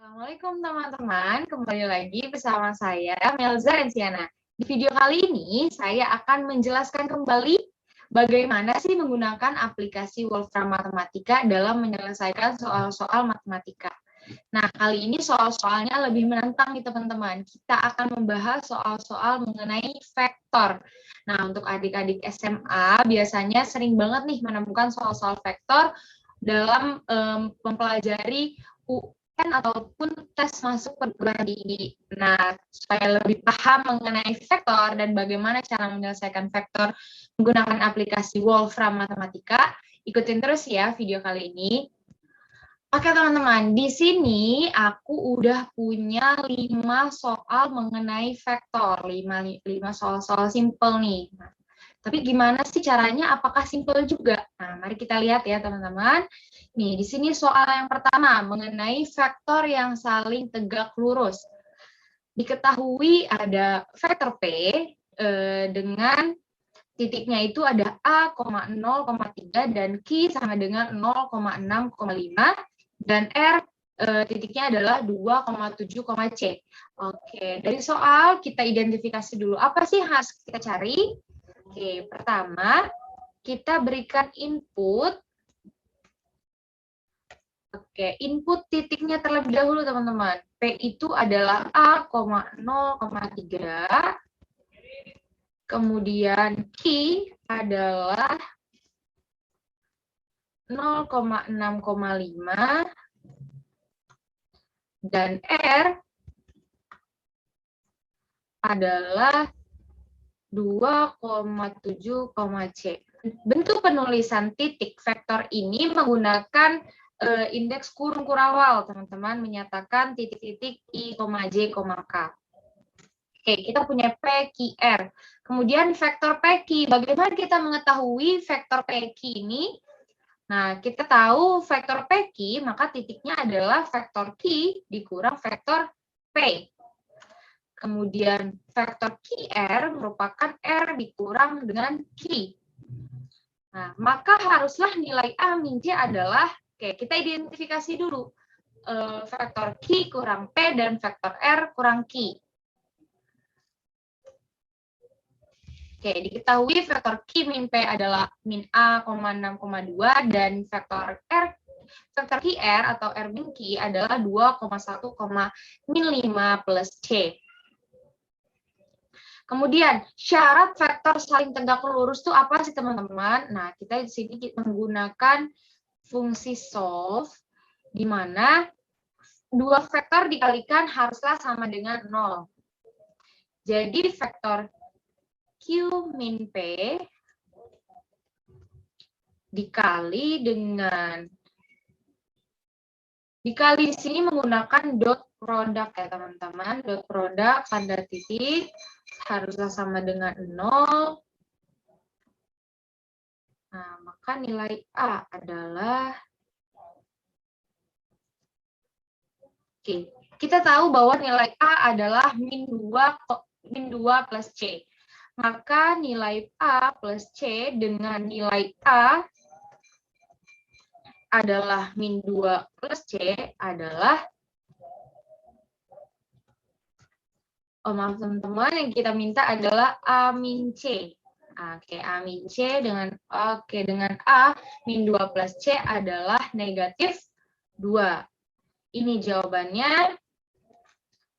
Assalamualaikum teman-teman, kembali lagi bersama saya Melza Rensiana. Di video kali ini saya akan menjelaskan kembali bagaimana sih menggunakan aplikasi Wolfram Matematika dalam menyelesaikan soal-soal matematika. Nah, kali ini soal-soalnya lebih menantang nih teman-teman. Kita akan membahas soal-soal mengenai vektor. Nah, untuk adik-adik SMA biasanya sering banget nih menemukan soal-soal vektor dalam mempelajari UN ataupun tes masuk perguruan tinggi. Nah, supaya lebih paham mengenai vektor dan bagaimana cara menyelesaikan vektor menggunakan aplikasi Wolfram Matematika, ikutin terus ya video kali ini. Oke teman-teman, di sini aku udah punya 5 soal mengenai vektor, 5 soal-soal simple nih. Nah, tapi gimana sih caranya? Apakah simple juga? Nah, mari kita lihat ya teman-teman. Nih, di sini soal yang pertama mengenai vektor yang saling tegak lurus. Diketahui ada vektor P dengan titiknya itu ada A, 0,3 dan Q sama dengan 0,6,5 dan R titiknya adalah 2,7, C. Oke, dari soal kita identifikasi dulu apa sih yang harus kita cari. Oke, pertama kita berikan input. Oke, input titiknya terlebih dahulu teman-teman. P itu adalah A, 0,3. Kemudian Q adalah 0,6,5 dan R adalah 2,7, C. Bentuk penulisan titik vektor ini menggunakan indeks kurung kurawal, teman-teman, menyatakan titik-titik I, J, K. Oke, kita punya P, Q, R. Kemudian vektor PQ, bagaimana kita mengetahui vektor PQ ini? Nah, kita tahu vektor PQ, maka titiknya adalah vektor Q dikurang vektor P. Kemudian vektor QR merupakan R dikurang dengan Q. Nah, maka haruslah nilai A min C adalah, oke, kita identifikasi dulu. Vektor Q kurang P dan vektor R kurang Q. Oke, diketahui vektor Q min P adalah min A, 6,2 dan vektor QR atau R min Q adalah 2,1, min 5 plus C. Kemudian syarat vektor saling tegak lurus itu apa sih teman-teman? Nah, kita di sini menggunakan fungsi solve di mana dua vektor dikalikan haruslah sama dengan 0. Jadi vektor Q min P dikali dengan di sini menggunakan dot product ya teman-teman. Dot product tanda titik haruslah sama dengan 0. Nah, maka nilai A adalah, oke, kita tahu bahwa nilai A adalah min 2 plus C. Maka nilai A plus C dengan nilai A adalah min 2 plus C adalah, oh maaf teman-teman, yang kita minta adalah A min C. Oke, A min C dengan, dengan A min 2 plus C adalah negatif 2. Ini jawabannya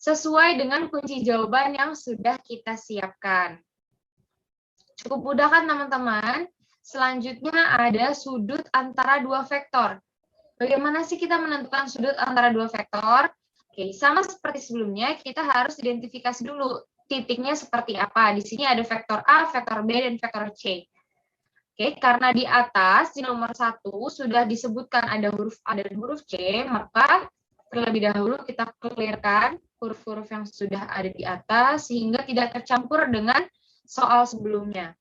sesuai dengan kunci jawaban yang sudah kita siapkan. Cukup mudah kan teman-teman? Selanjutnya ada sudut antara dua vektor. Bagaimana sih kita menentukan sudut antara dua vektor? Oke, sama seperti sebelumnya, kita harus identifikasi dulu titiknya seperti apa. Di sini ada vektor A, vektor B, dan vektor C. Oke, karena di atas, di nomor 1, sudah disebutkan ada huruf A dan huruf C, maka terlebih dahulu kita clearkan huruf-huruf yang sudah ada di atas, sehingga tidak tercampur dengan soal sebelumnya.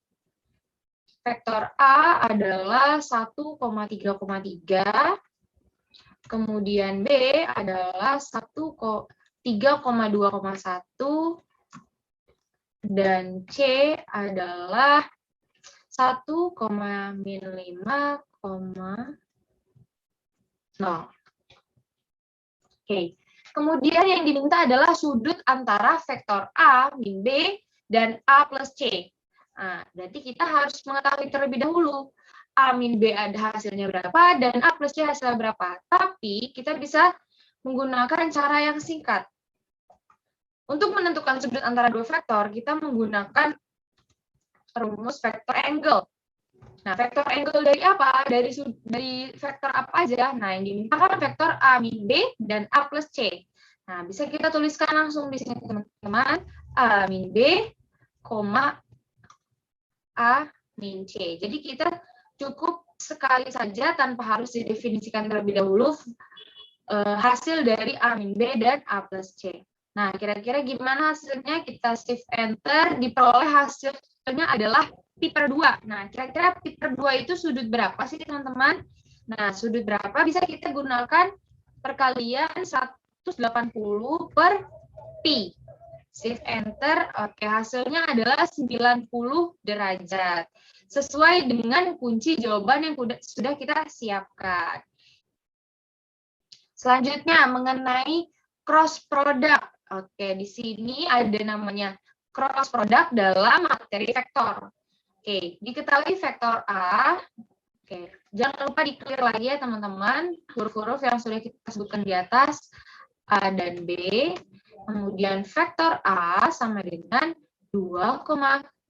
Vektor A adalah 1,3,3, kemudian B adalah 3,2,1, dan C adalah 1,-5,0. Oke, Kemudian yang diminta adalah sudut antara vektor A min B dan A plus C. Nah, berarti kita harus mengetahui terlebih dahulu A min B ada hasilnya berapa dan A plus C hasilnya berapa. Tapi kita bisa menggunakan cara yang singkat. Untuk menentukan sudut antara dua vektor, kita menggunakan rumus vektor angle. Nah, vektor angle dari apa? Dari vektor apa aja? Nah, yang dimintakan vektor A min B dan A plus C. Nah, bisa kita tuliskan langsung di sini, teman-teman. A min B, A min C. Jadi kita cukup sekali saja tanpa harus didefinisikan terlebih dahulu hasil dari A min B dan A plus C. Nah, kira-kira gimana hasilnya? Kita shift enter, diperoleh hasilnya adalah pi per 2. Nah, kira-kira pi per 2 itu sudut berapa sih, teman-teman? Nah, sudut berapa bisa kita gunakan perkalian 180 per pi. Shift enter, oke, hasilnya adalah 90 derajat. Sesuai dengan kunci jawaban yang sudah kita siapkan. Selanjutnya, mengenai cross product. Oke, di sini ada namanya cross product dalam materi vektor. Oke, diketahui vektor A. Oke, jangan lupa di-clear lagi ya teman-teman, huruf-huruf yang sudah kita sebutkan di atas, A dan B. Kemudian vektor A sama dengan 2,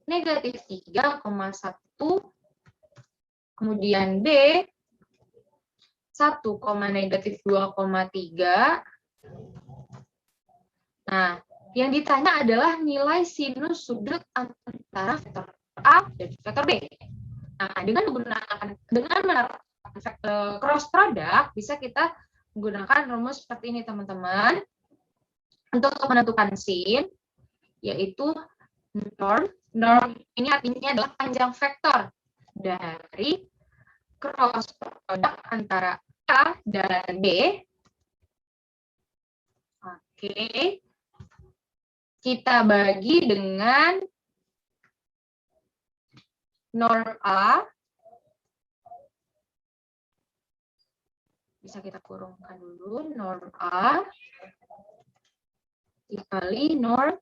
negatif 3,1. Kemudian B 1, negatif 2,3. Nah, yang ditanya adalah nilai sinus sudut antara vektor A dan vektor B. Nah, dengan menerapkan cross product, bisa kita menggunakan rumus seperti ini, teman-teman. Untuk menentukan sin, yaitu norm. Norm ini artinya adalah panjang vektor dari cross product antara A dan B. Oke. Kita bagi dengan norm A. Bisa kita kurungkan dulu, norm A dikali norm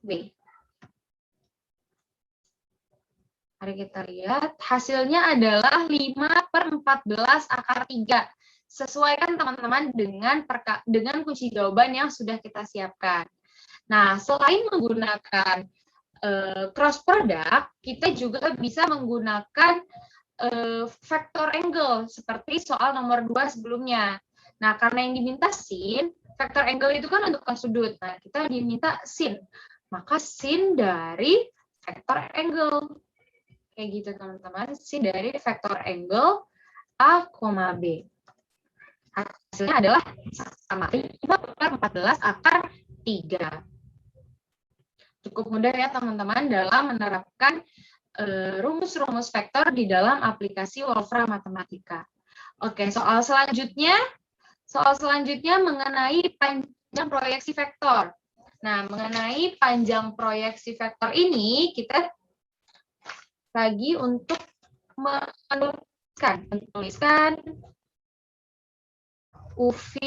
B. Mari kita lihat, hasilnya adalah 5/14 akar 3. Sesuaikan teman-teman dengan kunci jawaban yang sudah kita siapkan. Nah, selain menggunakan cross product, kita juga bisa menggunakan vektor angle, seperti soal nomor 2 sebelumnya. Nah, karena yang diminta sin, vektor angle itu kan untuk sudut. Nah, kita diminta sin. Maka sin dari vektor angle. Kayak gitu, teman-teman. Sin dari vektor angle A, B. Hasilnya adalah sama 5/14 akar 3. Cukup mudah ya teman-teman dalam menerapkan rumus-rumus vektor di dalam aplikasi Wolfram Matematika. Oke, soal selanjutnya mengenai panjang proyeksi vektor. Nah, mengenai panjang proyeksi vektor ini, kita lagi untuk menuliskan UV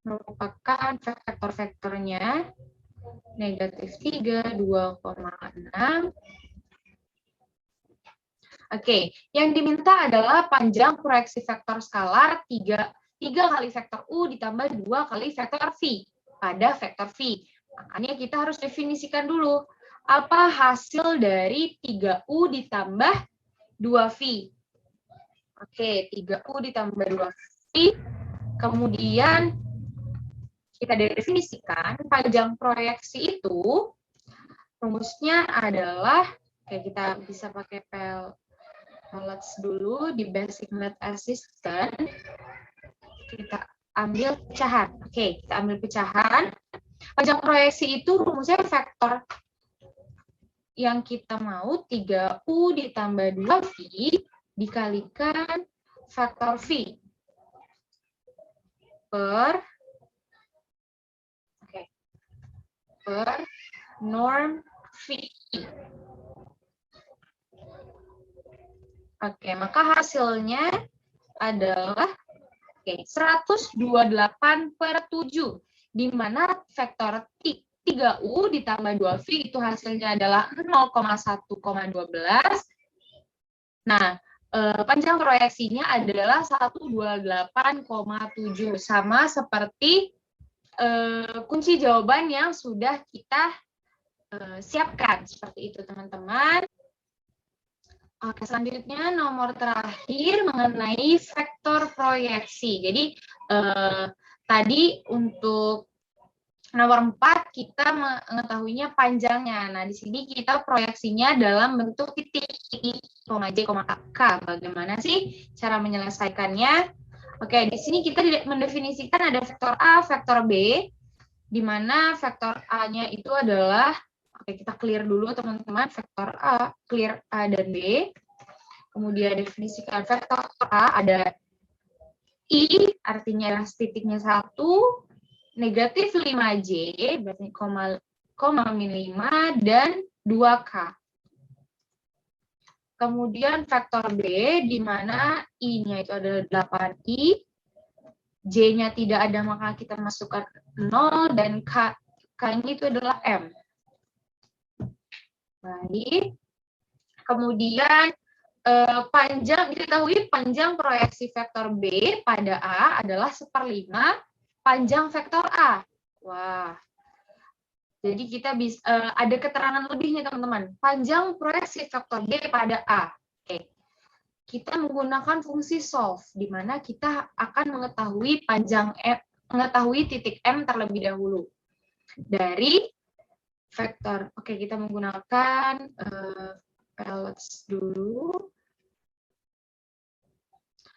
merupakan vektor-vektornya negatif 3, 2,6. Oke, yang diminta adalah panjang proyeksi vektor skalar 3 kali vektor U ditambah 2 kali vektor V pada vektor V. Makanya kita harus definisikan dulu apa hasil dari 3U ditambah 2V. Oke, 3U ditambah 2V. Kemudian kita definisikan panjang proyeksi itu, rumusnya adalah, oke, kita bisa pakai pellets dulu di Basic Math Assistant. Kita ambil pecahan. Oke, kita ambil pecahan. Panjang proyeksi itu rumusnya vektor yang kita mau 3U ditambah 2V dikalikan vektor V per norm V. Oke, maka hasilnya adalah Oke, 128/7, di mana vektor 3U ditambah 2V itu hasilnya adalah 0,1,12. Nah, panjang proyeksinya adalah 128,7, sama seperti kunci jawaban yang sudah kita siapkan. Seperti itu, teman-teman. Oke, selanjutnya nomor terakhir mengenai vektor proyeksi. Jadi, tadi untuk nomor 4 kita mengetahuinya panjangnya. Nah, di sini kita proyeksinya dalam bentuk titik I, J, K. Bagaimana sih cara menyelesaikannya? Oke, di sini kita mendefinisikan ada vektor A, vektor B, di mana vektor A-nya itu adalah, oke, kita clear dulu teman-teman, vektor A, clear A dan B. Kemudian definisikan vektor A ada I, artinya titiknya 1, negatif 5J, berarti koma min 5, dan 2K. Kemudian vektor B, di mana I-nya itu adalah 8I, J-nya tidak ada, maka kita masukkan 0, dan K-nya itu adalah M. Baik. Kemudian diketahui panjang proyeksi vektor B pada A adalah 1/5 panjang vektor A. Wah. Jadi kita bisa ada keterangan lebihnya, teman-teman. Panjang proyeksi vektor B pada A. Oke. Kita menggunakan fungsi solve, di mana kita akan mengetahui mengetahui titik M terlebih dahulu. Dari vektor. Oke, kita menggunakan pellets dulu.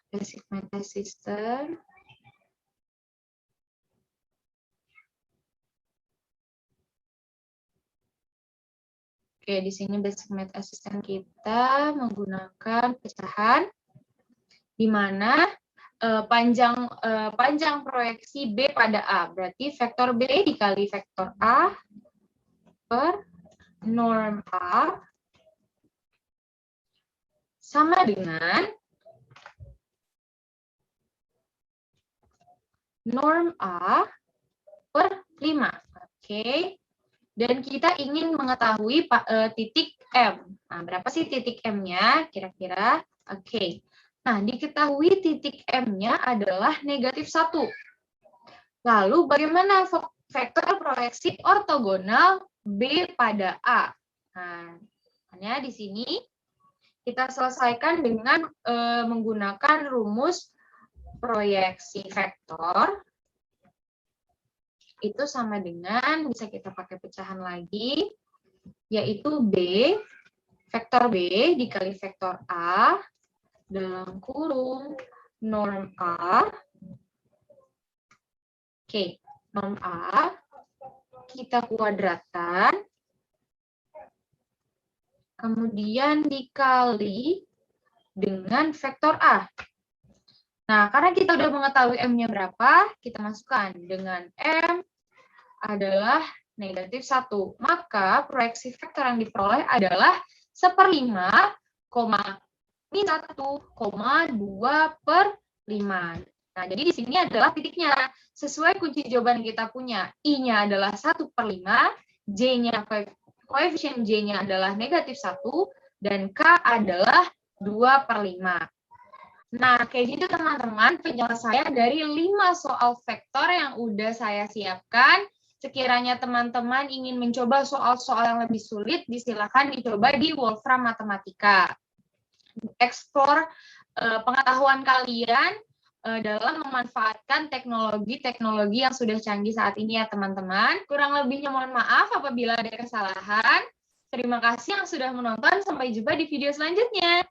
Basic math system. Oke, di sini basic math assistant kita menggunakan pecahan, di mana panjang proyeksi B pada A, berarti vektor B dikali vektor A per norm A sama dengan norm A per 5. Oke. Dan kita ingin mengetahui titik M. Nah, berapa sih titik M-nya kira-kira? Oke. Nah, diketahui titik M-nya adalah negatif 1. Lalu bagaimana vektor proyeksi ortogonal B pada A? Nah, hanya di sini kita selesaikan dengan menggunakan rumus proyeksi vektor. Itu sama dengan, bisa kita pakai pecahan lagi, yaitu B, vektor B dikali vektor A, dalam kurung norm A. Oke, norm A, kita kuadratkan, kemudian dikali dengan vektor A. Nah, karena kita udah mengetahui M-nya berapa, kita masukkan dengan M adalah negatif 1. Maka proyeksi vektor yang diperoleh adalah 1/5, min 1,2/5. Nah, jadi di sini adalah titiknya. Sesuai kunci jawaban kita punya, I-nya adalah 1/5, J-nya, koefisien J-nya adalah negatif 1, dan K adalah 2/5. Nah, kayak gitu teman-teman penjelasan dari 5 soal vektor yang udah saya siapkan. Sekiranya teman-teman ingin mencoba soal-soal yang lebih sulit, silakan dicoba di Wolfram Matematika. Explore pengetahuan kalian dalam memanfaatkan teknologi-teknologi yang sudah canggih saat ini ya teman-teman. Kurang lebihnya mohon maaf apabila ada kesalahan. Terima kasih yang sudah menonton. Sampai jumpa di video selanjutnya.